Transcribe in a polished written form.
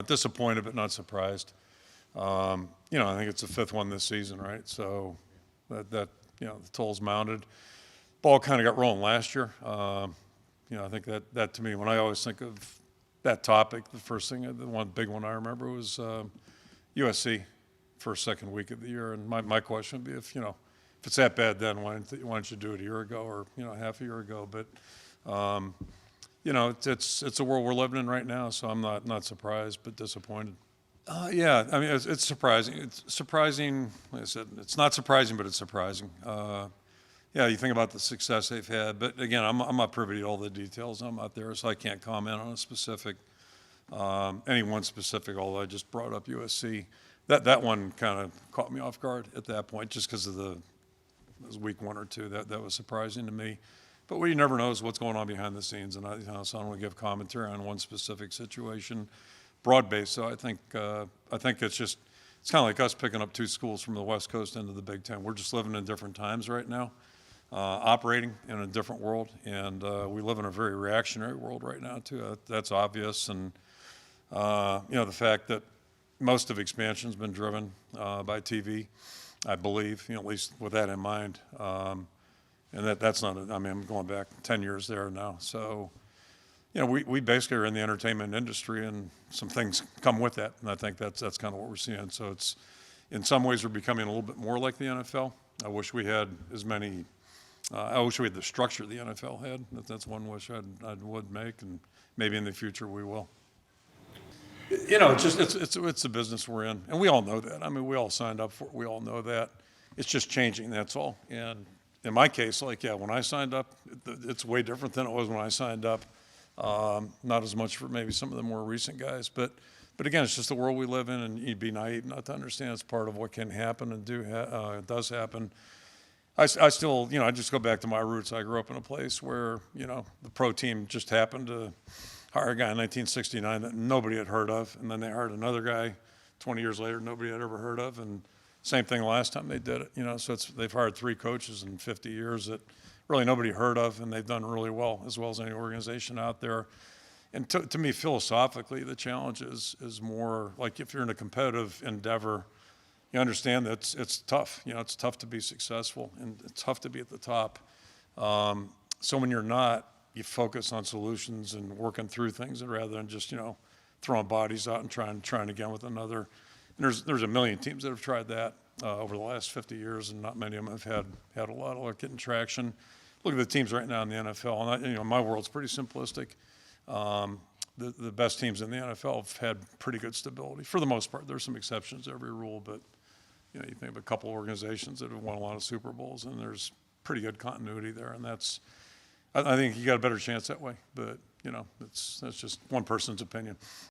Disappointed but not surprised. I think it's the fifth one this season, right? So that the toll's mounted. Ball kind of got rolling last year. I think that to me, when I always think of that topic, the first thing, the one big one I remember was USC first, second week of the year. And my question would be if it's that bad, then why didn't you do it a year ago or half a year ago? But it's a world we're living in right now, so I'm not surprised, but disappointed. Yeah, I mean, it's surprising. It's surprising. Like I said, it's not surprising, but it's surprising. Yeah, you think about the success they've had, but again, I'm not privy to all the details. I'm not there, so I can't comment on a specific, any one specific. Although I just brought up USC, that one kind of caught me off guard at that point, just because of it was week one or two. That was surprising to me. But what you never know is what's going on behind the scenes, and so I don't want to give commentary on one specific situation, broad-based. So I think it's kind of like us picking up two schools from the West Coast into the Big Ten. We're just living in different times right now, operating in a different world, and we live in a very reactionary world right now too. That's obvious, and the fact that most of expansion's been driven by TV, I believe, at least with that in mind. And that's not, I'm going back 10 years there now. So, we basically are in the entertainment industry, and some things come with that. And I think that's kind of what we're seeing. So it's, in some ways, we're becoming a little bit more like the NFL. I wish we had I wish we had the structure the NFL had. That's one wish I would make, and maybe in the future we will. It's the business we're in, and we all know that. I mean, we all signed up for it. We all know that. It's just changing, that's all. And in my case, when I signed up, it's way different than it was when I signed up. Not as much for maybe some of the more recent guys, but again, it's just the world we live in, and you'd be naive not to understand it's part of what can happen and does happen. I still, I just go back to my roots. I grew up in a place where, the pro team just happened to hire a guy in 1969 that nobody had heard of, and then they hired another guy 20 years later nobody had ever heard of, and same thing last time they did it. So they've hired 3 coaches in 50 years that really nobody heard of, and they've done really well as any organization out there. And to me, philosophically, the challenge is more like if you're in a competitive endeavor, you understand that it's tough. It's tough to be successful, and it's tough to be at the top. So when you're not, you focus on solutions and working through things rather than just throwing bodies out and trying again with another. And there's a million teams that have tried that over the last 50 years, and not many of them have had a lot of luck getting traction. Look at the teams right now in the NFL, and my world's pretty simplistic. The best teams in the NFL have had pretty good stability for the most part. There's some exceptions to every rule, but you think of a couple organizations that have won a lot of Super Bowls, and there's pretty good continuity there, and I think you got a better chance that way. But that's just one person's opinion.